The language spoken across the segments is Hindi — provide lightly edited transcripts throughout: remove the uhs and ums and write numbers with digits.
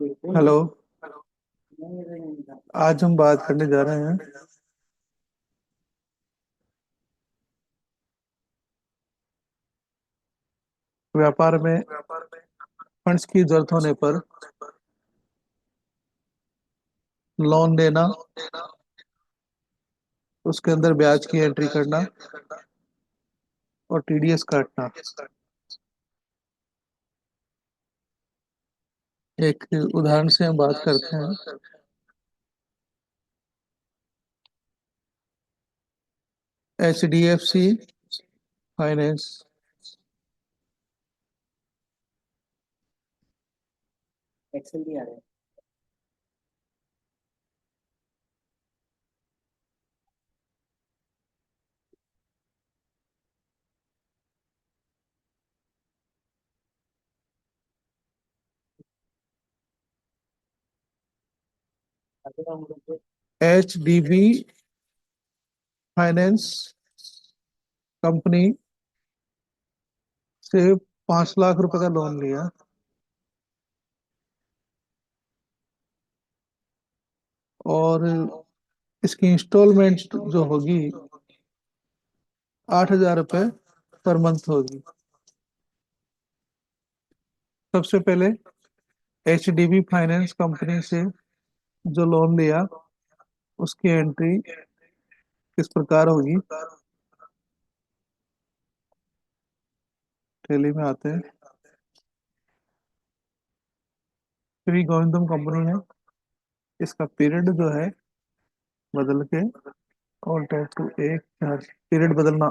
हेलो। आज हम बात करने जा रहे हैं व्यापार में फंड्स की जरूरत होने पर लोन लेना, उसके अंदर ब्याज की एंट्री करना और टीडीएस काटना। एक उदाहरण से हम बात करते हैं। H D F C finance H D B finance company से 5 लाख रुपए का लोन लिया और इसकी इंस्टॉलमेंट जो होगी 8,000 रुपये पर मंथ होगी। सबसे पहले H D B finance company से जो लोन लिया उसकी एंट्री किस प्रकार होगी। टैली में आते हैं। श्री गोविंदम कंपनी है। इसका पीरियड जो है बदल के ऑल टाइप टू 1/4 पीरियड बदलना।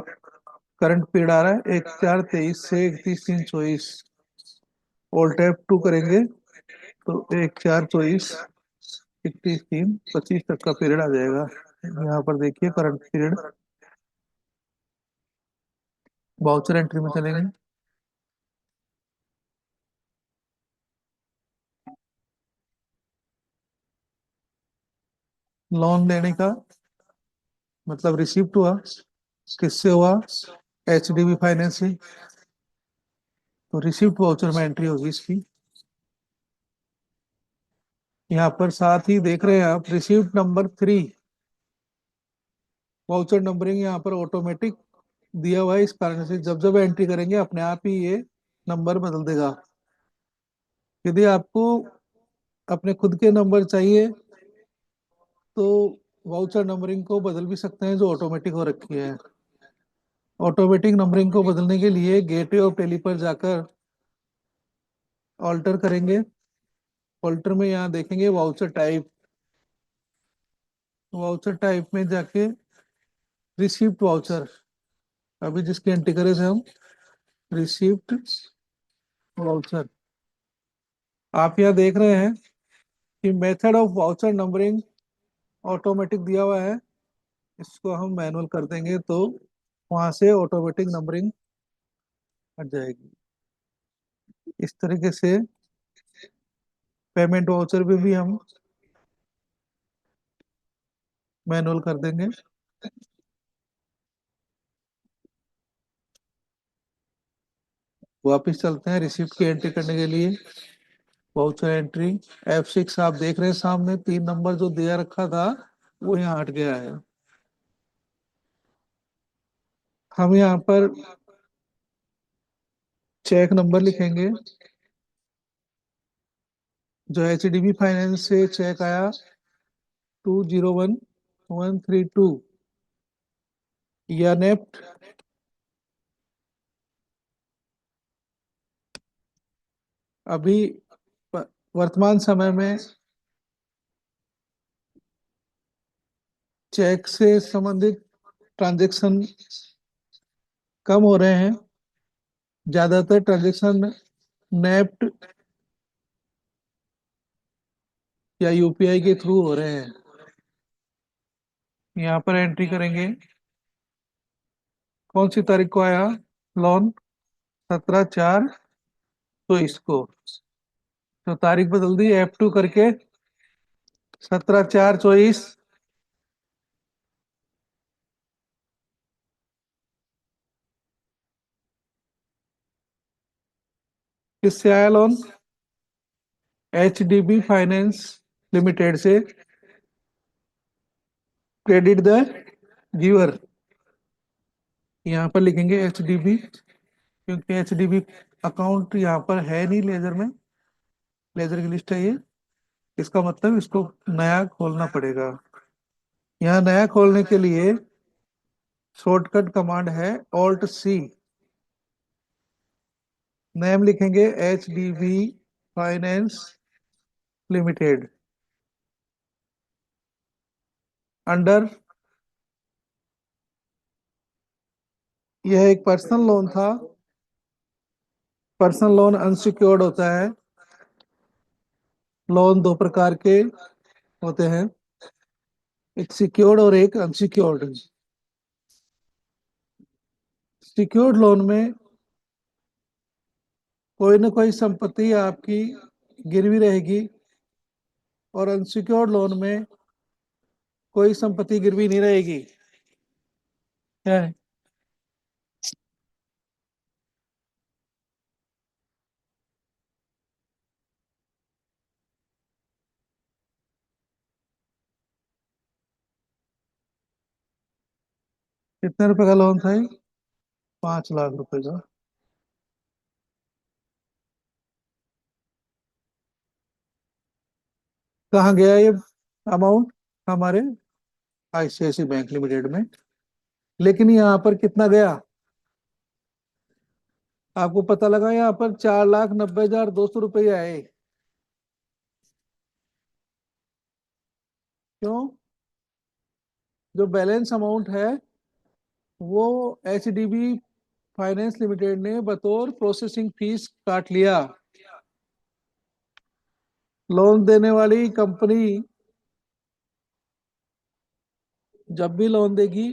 करंट पीरियड आ रहा है 1/4/23 से 31/3/24। ऑल टाइप टू करेंगे तो 1/4/24 31/3/25 तक का पीरियड आ जाएगा। यहाँ पर देखिए करंट पीरियड। वाउचर एंट्री में चलेंगे। लोन लेने का मतलब रिसिप्ट हुआ। किससे हुआ? एच डी बी फाइनेंस से। तो रिसिप्ट वाउचर में एंट्री होगी इसकी। यहाँ पर साथ ही देख रहे हैं आप रिसिप्ट नंबर 3। वाउचर नंबरिंग यहाँ पर ऑटोमेटिक दिया हुआ है। इस कारण से जब जब एंट्री करेंगे अपने आप ही ये नंबर बदल देगा। यदि आपको अपने खुद के नंबर चाहिए तो वाउचर नंबरिंग को बदल भी सकते हैं जो ऑटोमेटिक हो रखी है। ऑटोमेटिक नंबरिंग को बदलने के लिए गेटवे ऑफ टेली पर जाकर ऑल्टर करेंगे। ऑल्टर में यहाँ देखेंगे वाउचर टाइप। वाउचर टाइप में जाके रिसिप्ट वाउचर, अभी जिसकी एंट्री करे थे हम, रिसिप्ट वाउचर। आप यहाँ देख रहे हैं कि method of voucher numbering automatic दिया हुआ है। इसको हम मैनुअल कर देंगे तो वहां से ऑटोमेटिक नंबरिंग हट जाएगी। इस तरीके से पेमेंट वाउचर भी हम मैनुअल कर देंगे। वापस चलते हैं रिसिप्ट की एंट्री करने के लिए। वाउचर एंट्री F6 आप देख रहे हैं सामने 3 नंबर जो दिया रखा था वो यहाँ हट गया है। हम यहाँ पर चेक नंबर लिखेंगे। जो एच डी बी फाइनेंस से चेक आया 201132 या नेफ्ट। अभी प- वर्तमान समय में चेक से संबंधित ट्रांजैक्शन कम हो रहे हैं। ज्यादातर ट्रांजैक्शन नेफ्ट या यूपीआई के थ्रू हो रहे हैं। यहाँ पर एंट्री करेंगे कौन सी तारीख को आया लोन, 17/4/24 को। तो तारीख बदल दी F2 करके 17/4/24। किससे आया loan? H D B finance limited से क्रेडिट द गिवर। यहाँ पर लिखेंगे एच डी बी, क्योंकि एच डी बी अकाउंट यहाँ पर है नहीं लेजर में, लेजर की लिस्ट है ये। इसका मतलब इसको नया खोलना पड़ेगा। यहाँ नया खोलने के लिए शॉर्टकट कमांड है ऑल्ट सी। नेम लिखेंगे H D B finance limited. Under, यह एक पर्सनल लोन था। पर्सनल लोन अनसिक्योर्ड होता है। लोन दो प्रकार के होते हैं, एक सिक्योर्ड और एक अनसिक्योर्ड। सिक्योर्ड लोन में कोई ना कोई संपत्ति आपकी गिरवी रहेगी, और अनसिक्योर्ड लोन में कोई संपत्ति गिरवी नहीं रहेगी। क्या है? कितने रुपए का लोन था ये? 5 लाख रुपए का। कहाँ गया ये अमाउंट? हमारे आईसीआईसी बैंक लिमिटेड में। लेकिन यहाँ पर कितना गया? आपको पता लगा, यहाँ पर 4,90,200 रुपये आए। क्यों? जो बैलेंस अमाउंट है वो H D B finance limited ने बतौर प्रोसेसिंग फीस काट लिया। लोन देने वाली कंपनी जब भी लोन देगी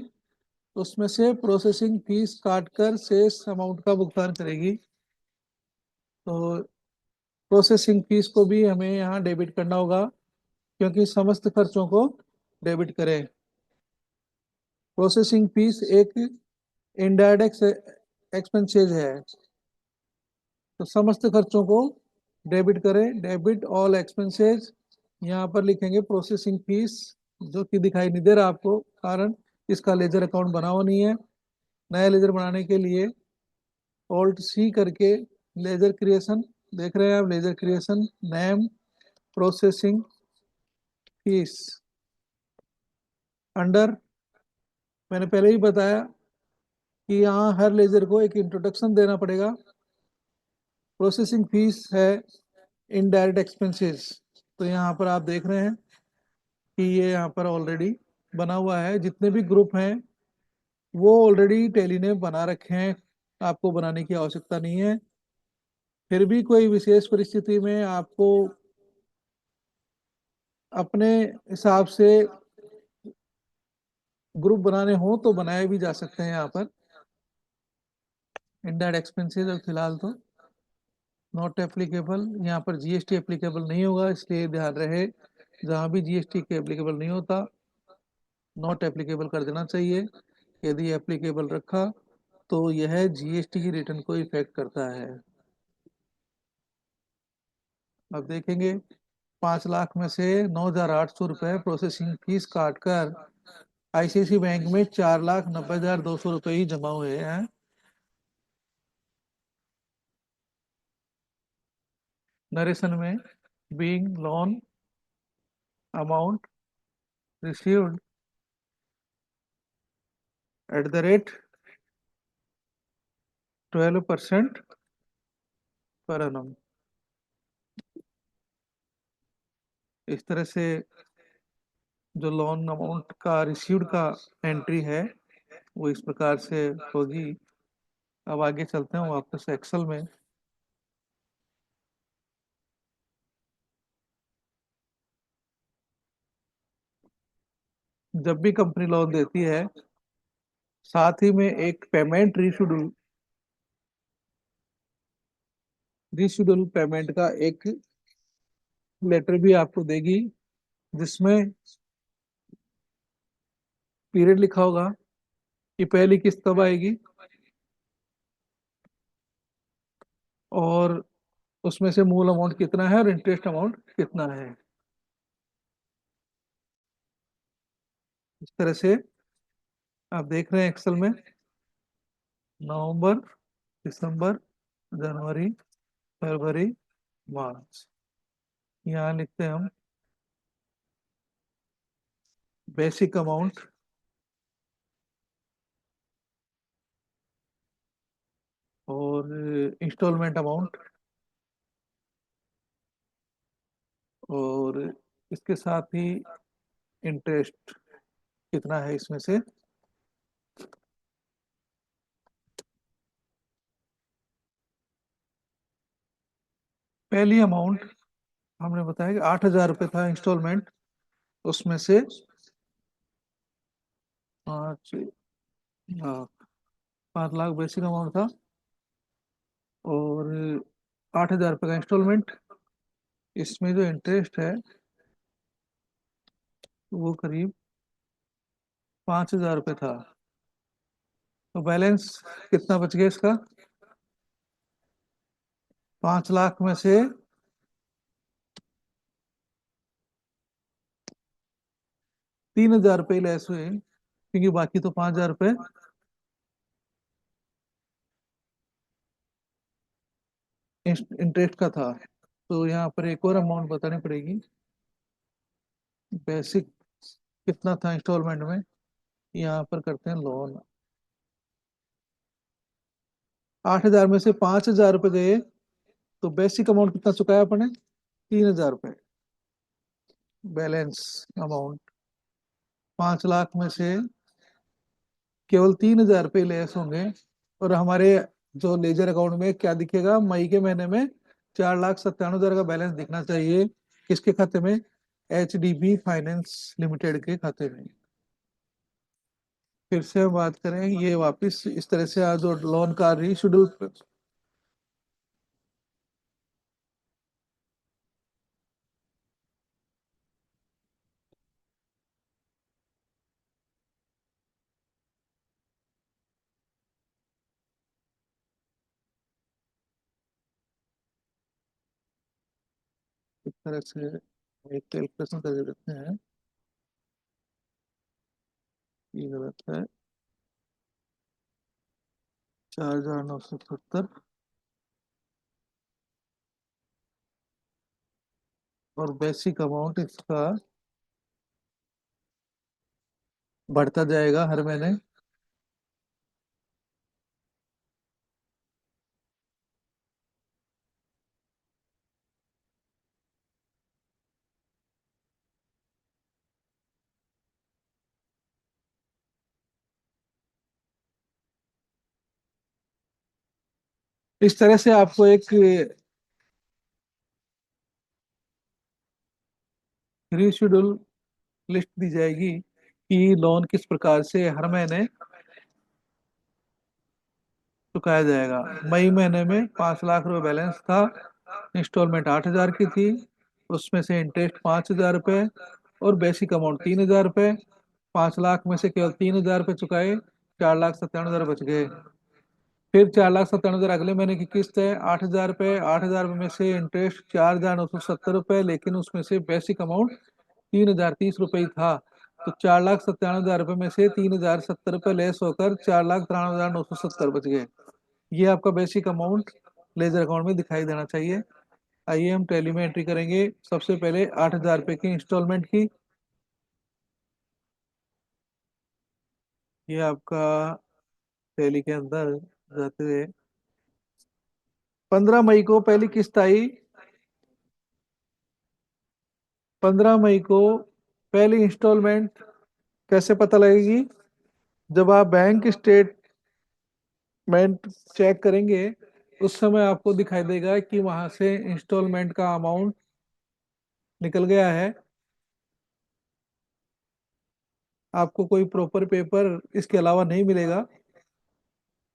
उसमें से प्रोसेसिंग फीस काट कर शेष अमाउंट का भुगतान करेगी। तो प्रोसेसिंग फीस को भी हमें यहाँ डेबिट करना होगा, क्योंकि समस्त खर्चों को डेबिट करें। प्रोसेसिंग फीस एक इनडायरेक्ट एक्सपेंसेस है, तो समस्त खर्चों को डेबिट करें। Debit all expenses. यहाँ पर लिखेंगे प्रोसेसिंग फीस, जो कि दिखाई नहीं दे रहा आपको, कारण इसका लेजर अकाउंट बना हुआ नहीं है। नया लेजर बनाने के लिए ऑल्ट सी करके लेजर क्रिएशन, देख रहे हैं आप, laser creation, name, processing fees. Under, मैंने पहले ही बताया कि यहाँ हर लेजर को एक इंट्रोडक्शन देना पड़ेगा। प्रोसेसिंग फीस है इनडायरेक्ट एक्सपेंसेस। तो यहाँ पर आप देख रहे हैं कि ये यहाँ पर ऑलरेडी बना हुआ है। जितने भी ग्रुप हैं वो ऑलरेडी टैली ने बना रखे हैं, आपको बनाने की आवश्यकता नहीं है। फिर भी कोई विशेष परिस्थिति में आपको अपने हिसाब से ग्रुप बनाने हो तो बनाए भी जा सकते हैं। यहाँ पर इनडायरेक्ट एक्सपेंसेस और फिलहाल तो नॉट एप्लीकेबल, यहाँ पर जीएसटी एप्लीकेबल नहीं होगा, इसलिए ध्यान रहे जहाँ भी जीएसटी के एप्लीकेबल नहीं होता नॉट एप्लीकेबल कर देना चाहिए। यदि एप्लीकेबल रखा तो यह जीएसटी की रिटर्न को इफेक्ट करता है। अब देखेंगे 5 लाख में से 9,800 रुपये प्रोसेसिंग फीस काट कर आईसीआईसी बैंक में 4,90,200 रुपये ही जमा हुए हैं। नरेशन में being loan amount received at the rate 12% पर annum। इस तरह से जो लोन अमाउंट का रिसीव्ड का एंट्री है वो इस प्रकार से होगी। अब आगे चलते हैं वापस एक्सेल में। जब भी कंपनी लोन देती है साथ ही में एक पेमेंट रीशेड्यूल, रीशेड्यूल पेमेंट का एक लेटर भी आपको देगी, जिसमें पीरियड लिखा होगा कि पहली किस्त कब आएगी और उसमें से मूल अमाउंट कितना है और इंटरेस्ट अमाउंट कितना है। इस तरह से आप देख रहे हैं एक्सेल में नवंबर, दिसंबर, जनवरी, फरवरी, मार्च। यहाँ लिखते हैं हम बेसिक अमाउंट और इंस्टॉलमेंट अमाउंट, और इसके साथ ही इंटरेस्ट कितना है इसमें से। पहली अमाउंट हमने बताया कि 8,000 रुपये था इंस्टॉलमेंट, उसमें से 5 लाख, 5 लाख बेसिक अमाउंट था, और 8,000 रुपये का इंस्टॉलमेंट। इसमें जो इंटरेस्ट है वो करीब 5,000 रुपये था। तो बैलेंस कितना बच गया इसका? 5 लाख में से 3,000 रुपये लेस हुए, क्योंकि बाकी तो 5,000 रुपये इंटरेस्ट का था। तो यहाँ पर एक और अमाउंट बतानी पड़ेगी। बेसिक कितना था इंस्टॉलमेंट में, यहाँ पर करते हैं लोन। 8,000 में से 5,000 रुपये गए, तो बेसिक अमाउंट कितना चुकाया अपने? 3,000 रुपये। बैलेंस अमाउंट 5 लाख में से केवल 3,000 रुपये लेस होंगे, और हमारे जो लेजर अकाउंट में क्या दिखेगा, मई के महीने में 4,97,000 का बैलेंस दिखना चाहिए। किसके खाते में? HDB फाइनेंस लिमिटेड के खाते में। फिर से हम बात करें, ये वापस इस तरह से आज लोन का रीशेड्यूल। इस तरह से एक कैलकुलेशन करके देखते हैं। ये गलत है। 4,970, और बेसिक अमाउंट इसका बढ़ता जाएगा हर महीने। इस तरह से आपको एक रीशेड्यूल लिस्ट दी जाएगी कि लोन किस प्रकार से हर महीने चुकाया जाएगा। मई महीने में 5 लाख रुपए बैलेंस था, इंस्टॉलमेंट 8,000 की थी, उसमें से इंटरेस्ट 5,000 रुपये और बेसिक अमाउंट 3,000 रुपये। 5 लाख में से केवल 3,000 रुपये चुकाए, 4,97,000 बच गए। फिर 4,97,000 अगले महीने की किस्त है 8,000 रुपये। 8,000 में से इंटरेस्ट 4,970 रुपये, लेकिन उसमें से बेसिक अमाउंट 3,030 रुपये ही था। तो 4,97,000 रुपये में से 3,070 रुपये लेस होकर 4,93,970 बच गए। ये आपका बेसिक अमाउंट लेजर अकाउंट में दिखाई देना चाहिए। आइए हम टैली में एंट्री करेंगे। सबसे पहले 8,000 रुपये की इंस्टॉलमेंट की। ये आपका टैली के अंदर जाते हुए 15 मई को पहली किस्त आई। 15 मई को पहली इंस्टॉलमेंट कैसे पता लगेगी? जब आप बैंक स्टेटमेंट चेक करेंगे, उस समय आपको दिखाई देगा कि वहां से इंस्टॉलमेंट का अमाउंट निकल गया है। आपको कोई प्रॉपर पेपर इसके अलावा नहीं मिलेगा।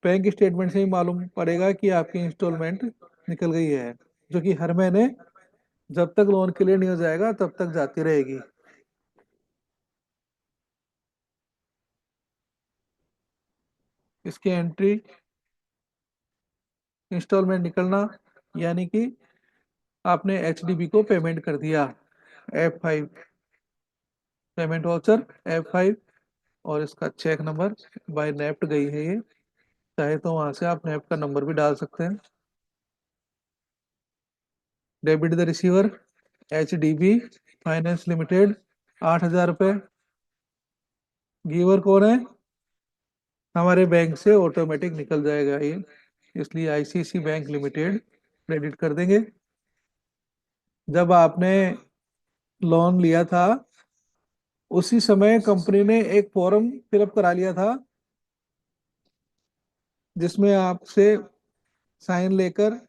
बैंक स्टेटमेंट से ही मालूम पड़ेगा कि आपकी इंस्टॉलमेंट निकल गई है, जो कि हर महीने जब तक लोन क्लियर नहीं हो जाएगा तब तक जाती रहेगी। इसकी एंट्री इंस्टॉलमेंट निकलना, यानी कि आपने एचडीबी को पेमेंट कर दिया, F5 पेमेंट वाउचर, F5, और इसका चेक नंबर बाय नेफ्ट गई है ये। चाहे तो वहां से आप नेफ्ट का नंबर भी डाल सकते हैं। Debit the receiver, HDB finance limited, 8,000 रुपये। गिवर कौन है? हमारे बैंक से ऑटोमेटिक निकल जाएगा ये, इसलिए आईसीसी बैंक लिमिटेड क्रेडिट कर देंगे। जब आपने लोन लिया था उसी समय कंपनी ने एक फॉर्म फिलअप करा लिया था, जिसमें आपसे साइन लेकर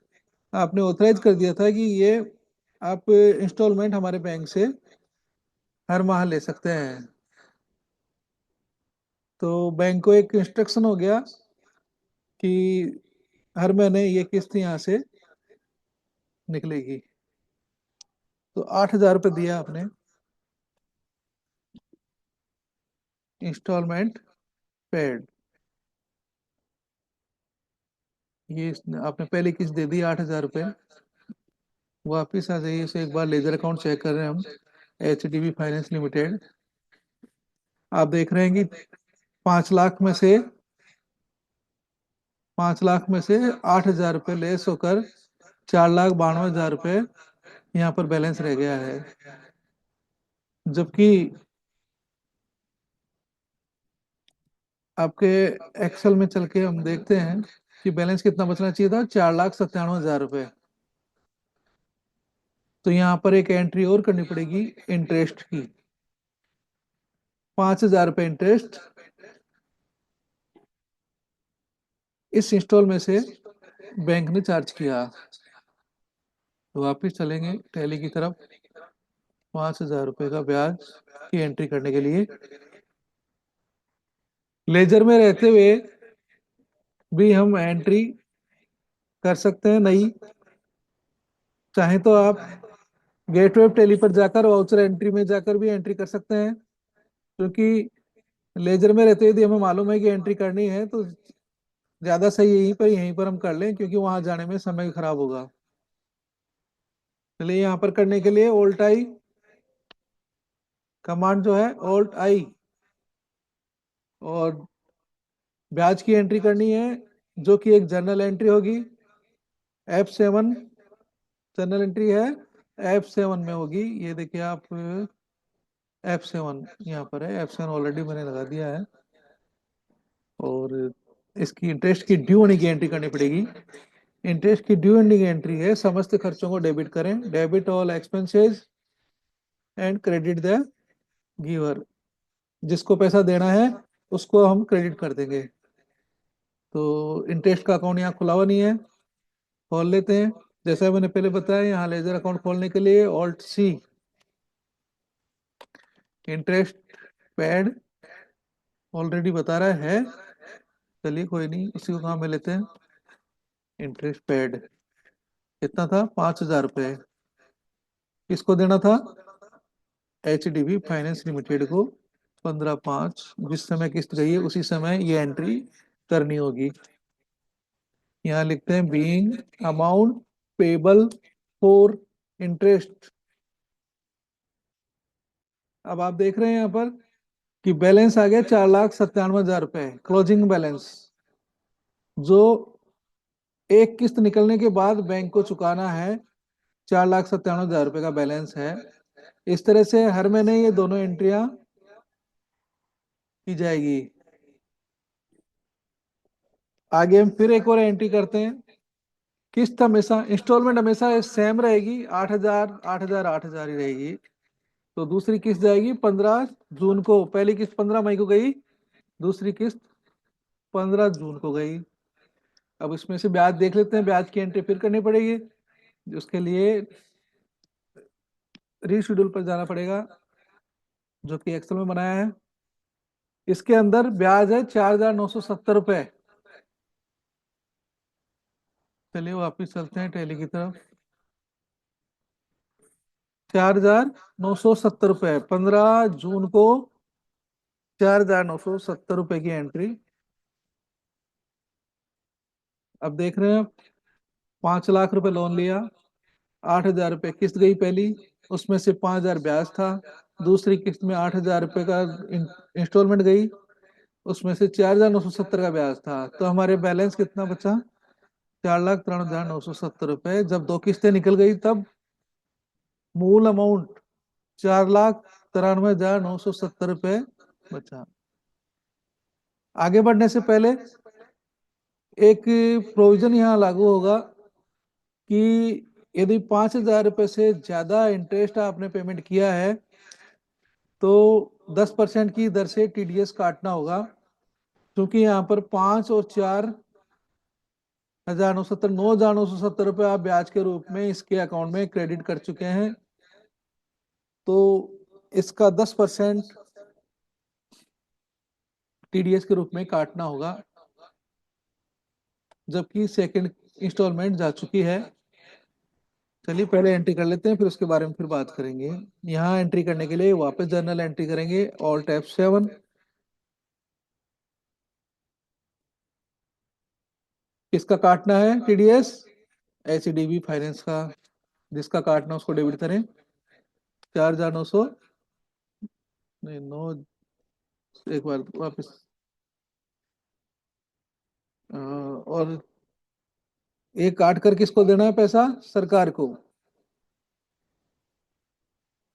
आपने ऑथराइज कर दिया था कि ये आप इंस्टॉलमेंट हमारे बैंक से हर माह ले सकते हैं। तो बैंक को एक इंस्ट्रक्शन हो गया कि हर महीने ये किस्त यहाँ से निकलेगी। तो 8,000 रुपये दिया आपने, इंस्टॉलमेंट पेड। आपने पहली किस्त दे दी 8,000 रुपये। वापिस आ जाइए, इसे एक बार लेजर अकाउंट चेक कर रहे हैं हम, HDB फाइनेंस लिमिटेड। आप देख रहे हैं कि 5 लाख में से 8,000 रुपये लेस होकर 4,92,000 रुपये यहाँ पर बैलेंस रह गया है। जबकि आपके एक्सेल में चल के हम देखते हैं कि बैलेंस कितना बचना चाहिए था, 4,97,000 रुपये। तो यहाँ पर एक एंट्री और करनी पड़ेगी इंटरेस्ट की, 5,000 रुपये इंटरेस्ट इस इंस्टॉल में से बैंक ने चार्ज किया। तो वापिस चलेंगे टैली की तरफ, 5,000 रुपये का ब्याज की एंट्री करने के लिए लेजर में रहते हुए भी हम एंट्री कर सकते हैं। नहीं चाहे तो आप गेटवे टेली पर जाकर वाउचर एंट्री में जाकर भी एंट्री कर सकते हैं, क्योंकि लेजर में रहते हुए यदि हमें मालूम है कि एंट्री करनी है तो ज्यादा सही यहीं पर हम कर लें, क्योंकि वहां जाने में समय खराब होगा। चलिए यहाँ पर करने के लिए ऑल्ट आई कमांड जो है, ऑल्ट आई, और ब्याज की एंट्री करनी है जो कि एक जर्नल एंट्री होगी। F7 जनरल एंट्री है, F7 में होगी। ये देखिए आप, F7 यहाँ पर है, F7 ऑलरेडी मैंने लगा दिया है। और इसकी इंटरेस्ट की ड्यू होने की एंट्री करनी पड़ेगी। इंटरेस्ट की ड्यू होने की एंट्री है, समस्त खर्चों को डेबिट करें, debit all expenses and credit the giver. जिसको पैसा देना है उसको हम क्रेडिट कर देंगे। तो इंटरेस्ट का अकाउंट यहाँ खुला हुआ नहीं है, खोल लेते हैं। जैसा मैंने पहले बताया, यहाँ लेजर अकाउंट खोलने के लिए alt C, interest paid already बता रहा है। चलिए कोई नहीं, उसी को काम में लेते हैं। इंटरेस्ट पेड कितना था? 5,000 रुपये। किसको देना था? HDB फाइनेंस लिमिटेड को। 15/5 जिस समय किस्त गई है उसी समय ये एंट्री करनी होगी। यहाँ लिखते हैं being amount payable for interest. अब आप देख रहे हैं यहाँ पर कि बैलेंस आ गया 4,97,000 रुपये, क्लोजिंग बैलेंस, जो एक किस्त निकलने के बाद बैंक को चुकाना है। 4,97,000 रुपये का बैलेंस है। इस तरह से हर महीने ये दोनों एंट्रियां की जाएगी। आगे हम फिर एक और एंट्री करते हैं। किस्त हमेशा, इंस्टॉलमेंट हमेशा सेम रहेगी, 8,000 8,000 8,000 ही रहेगी। तो दूसरी किस्त जाएगी 15 जून को। पहली किस्त 15 मई को गई, दूसरी किस्त 15 जून को गई। अब इसमें से ब्याज देख लेते हैं, ब्याज की एंट्री फिर करनी पड़ेगी। उसके लिए रीशेड्यूल पर जाना पड़ेगा, जो कि एक्सेल में बनाया है। इसके अंदर ब्याज है 4,970 रुपये। चलिए वापिस चलते हैं टैली की तरफ। 4,970 रुपये, 15 जून को 4,970 रुपये की एंट्री। अब देख रहे हैं 5 लाख रुपए लोन लिया, 8,000 रुपये किस्त गई पहली, उसमें से 5,000 ब्याज था। दूसरी किस्त में 8,000 रुपये का इंस्टॉलमेंट गई, उसमें से 4,970 का ब्याज था। तो हमारे बैलेंस कितना बचा? 4,93,970 रुपये। जब दो किस्तें निकल गई तब मूल अमाउंट 4,93,970 रुपये बचा। आगे बढ़ने से पहले एक प्रोविजन यहाँ लागू होगा कि यदि 5,000 रुपये से ज्यादा इंटरेस्ट आपने पेमेंट किया है तो 10% की दर से टीडीएस काटना होगा। क्योंकि यहाँ पर 5 और 4,970 आप ब्याज के रूप में इसके अकाउंट में क्रेडिट कर चुके हैं, तो इसका 10% टीडीएस के रूप में काटना होगा, जबकि सेकंड इंस्टॉलमेंट जा चुकी है। चलिए पहले एंट्री कर लेते हैं, फिर उसके बारे में फिर बात करेंगे। यहाँ एंट्री करने के लिए वापस जर्नल एंट्री करेंगे, ऑल्ट F7। किसका काटना है टीडीएस? एचडीबी फाइनेंस का। जिसका काटना उसको डेबिट करें। 4,900, नहीं 9, एक बार वापस। और एक काट कर किसको देना है पैसा? सरकार को।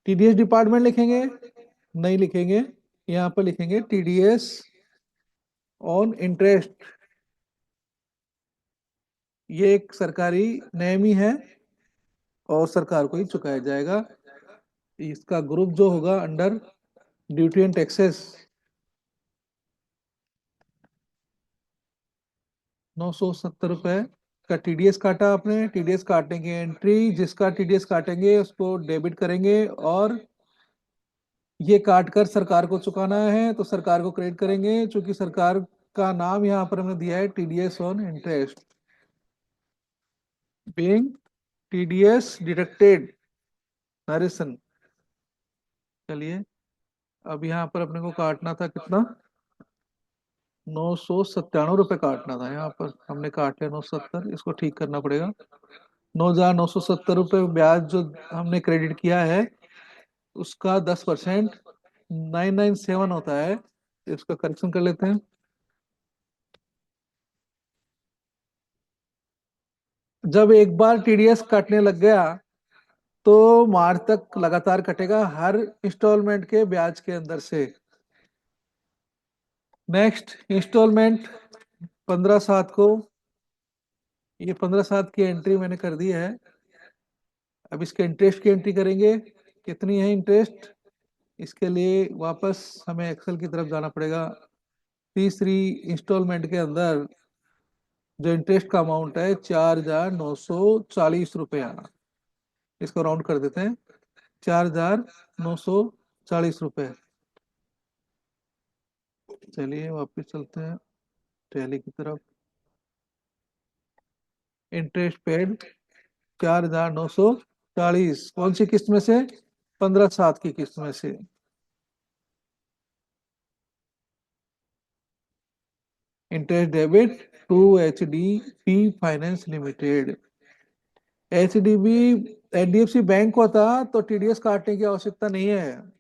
टीडीएस डिपार्टमेंट लिखेंगे? नहीं लिखेंगे, यहाँ पर लिखेंगे टीडीएस ऑन इंटरेस्ट। ये एक सरकारी नेम ही है और सरकार को ही चुकाया जाएगा। इसका ग्रुप जो होगा अंडर ड्यूटी एंड टैक्सेस। 970 रुपये का टीडीएस काटा आपने। टीडीएस काटने की एंट्री, जिसका टीडीएस काटेंगे उसको डेबिट करेंगे, और ये काट कर सरकार को चुकाना है तो सरकार को क्रेडिट करेंगे। चूंकि सरकार का नाम यहाँ पर हमने दिया है TDS on interest, being TDS deducted narration. चलिए अब यहाँ पर अपने को काटना था कितना? 997 रुपये काटना था। यहाँ पर हमने काट लिया 970, इसको ठीक करना पड़ेगा। 9,970 रुपये ब्याज जो हमने क्रेडिट किया है उसका 10% 997 होता है। इसका करेक्शन कर लेते हैं। जब एक बार टीडीएस काटने लग गया तो मार्च तक लगातार कटेगा हर इंस्टॉलमेंट के ब्याज के अंदर से। नेक्स्ट इंस्टॉलमेंट 15/7 को, ये 15/7 की एंट्री मैंने कर दी है। अब इसके इंटरेस्ट की एंट्री करेंगे। कितनी है इंटरेस्ट? इसके लिए वापस हमें एक्सेल की तरफ जाना पड़ेगा। तीसरी इंस्टॉलमेंट के अंदर जो इंटरेस्ट का अमाउंट है 4,940 रुपया, इसको राउंड कर देते हैं। 4,940 रुपये। चलिए वापस चलते हैं टैली की तरफ। इंटरेस्ट पेड 4,940, कौन सी किस्त में से? 15/7 की किस्त में से। Interest debit to HDB finance limited. HDB HDFC bank को था तो टीडीएस काटने की आवश्यकता नहीं है।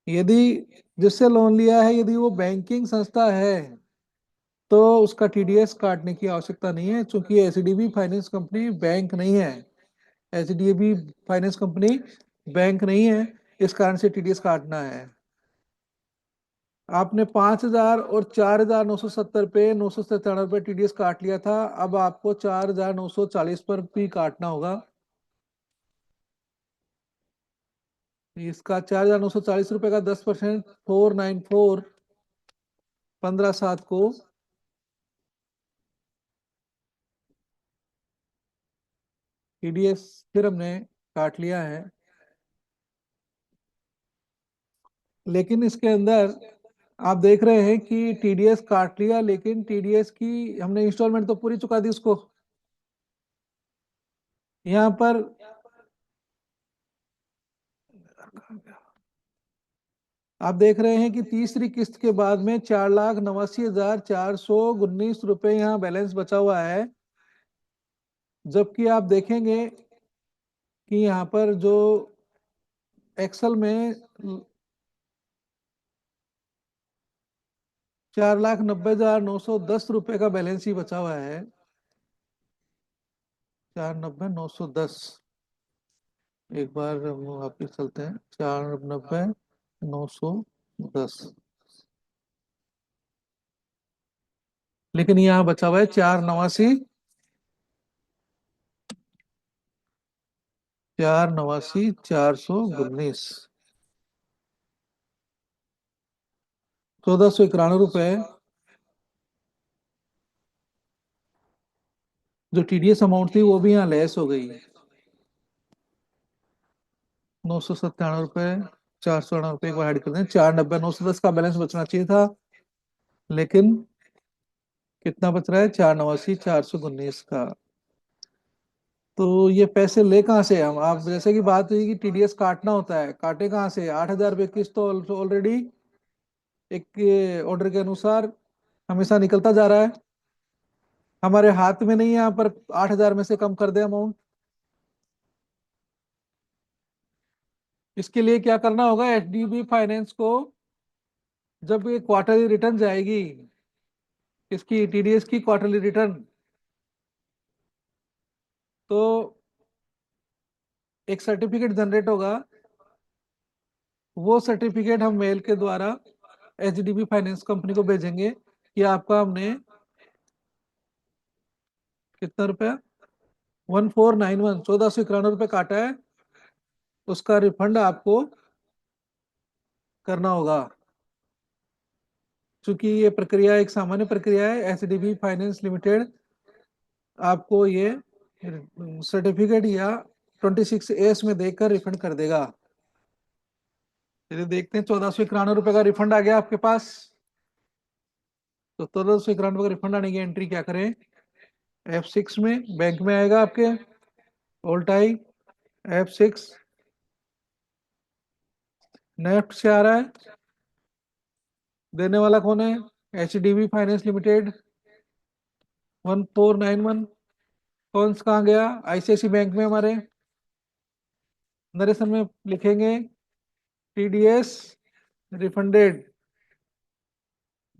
यदि जिससे लोन लिया है यदि वो बैंकिंग संस्था है तो उसका टीडीएस काटने की आवश्यकता नहीं है, क्योंकि एचडीबी फाइनेंस कंपनी बैंक नहीं है। एचडीबी फाइनेंस कंपनी बैंक नहीं है, इस कारण से टीडीएस काटना है। आपने 5,000 और 4,970 पे 997 टीडीएस काट लिया था। अब आपको 4,940 पर भी काटना होगा। इसका 4,940 रुपये का 10% 494, 15/7 को टीडीएस फिर हमने काट लिया है। लेकिन इसके अंदर आप देख रहे हैं कि टीडीएस काट लिया, लेकिन टीडीएस की हमने इंस्टॉलमेंट तो पूरी चुका दी उसको। यहाँ पर आप देख रहे हैं कि तीसरी किस्त के बाद में 4,89,419 रुपए यहाँ बैलेंस बचा हुआ है। जबकि आप देखेंगे कि यहाँ पर जो एक्सेल में 4,90,910 रुपए का बैलेंस ही बचा हुआ है। 4,90,910। एक बार हम वापिस चलते हैं। 4,90,910। लेकिन यहाँ बचा हुआ है 4,89,419। 1,491 रुपए जो टीडीएस अमाउंट थी वो भी यहाँ लेस हो गई। 997 रुपए, 498 रुपए, एक बार ऐड कर दें। 4,90,910 का बैलेंस बचना चाहिए था, लेकिन कितना बच रहा है? 4,89,419 का। तो ये पैसे ले कहाँ से हम? आप जैसे कि बात हुई कि टीडीएस काटना होता है, काटे कहाँ से? 8,000 रुपये किस्त तो ऑलरेडी एक ऑर्डर के अनुसार हमेशा निकलता जा रहा है। हमारे हाथ में नहीं है यहाँ पर 8,000 में से कम कर दे अमाउंट। इसके लिए क्या करना होगा? एचडीबी फाइनेंस को जब ये क्वार्टरली रिटर्न जाएगी, इसकी टीडीएस की क्वार्टरली रिटर्न, तो एक सर्टिफिकेट जनरेट होगा। वो सर्टिफिकेट हम मेल के द्वारा एचडीबी फाइनेंस कंपनी को भेजेंगे कि आपका हमने कितना रुपया, 1,491, 1,491 रुपये काटा है, उसका रिफंड आपको करना होगा। चूंकि ये प्रक्रिया एक सामान्य प्रक्रिया है, एचडीबी फाइनेंस लिमिटेड आपको ये सर्टिफिकेट या 26 एस में देखकर रिफंड कर देगा। चलिए देखते हैं। 1,491 रुपये का रिफंड आ गया आपके पास। तो 1,491 का रिफंड आने की एंट्री क्या करें? F6 में बैंक में आएगा आपके, ओल्टाई F6, नेफ्ट से आ रहा है। देने वाला कौन है? H D B finance limited. 1,491 कौन सा कहाँ गया? आईसीआईसी बैंक में हमारे। नरेशन में लिखेंगे TDS refunded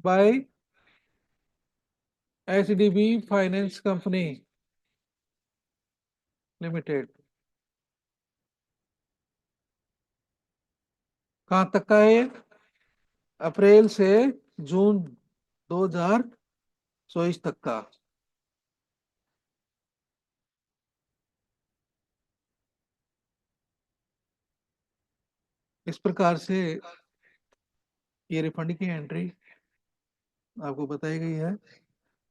by H D B finance company limited. कहाँ तक का है ये? अप्रैल से जून 2024 तक का। इस प्रकार से ये रिफंड की एंट्री आपको बताई गई है।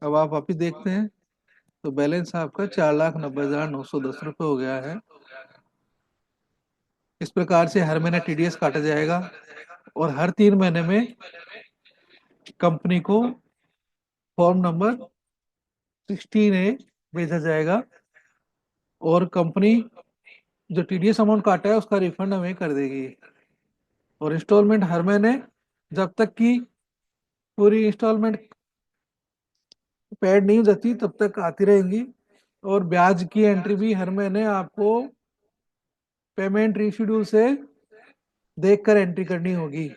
अब आप वापिस देखते हैं तो बैलेंस आपका 4,90,910 रुपये हो गया है। इस प्रकार से हर महीने टीडीएस काटा जाएगा और हर 3 महीने में कंपनी को फॉर्म नंबर 16A भेजा जाएगा और कंपनी जो टीडीएस अमाउंट काटा है उसका रिफंड हमें कर देगी। और इंस्टॉलमेंट हर महीने, जब तक कि पूरी इंस्टॉलमेंट पेड नहीं हो जाती तब तक आती रहेंगी। और ब्याज की एंट्री भी हर महीने आपको पेमेंट रीशेड्यूल से देखकर एंट्री करनी होगी।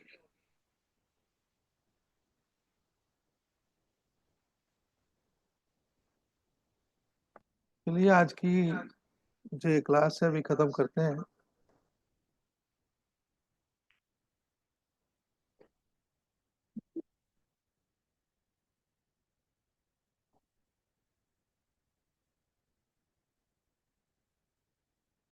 चलिए आज की जो ये क्लास है अभी खत्म करते हैं।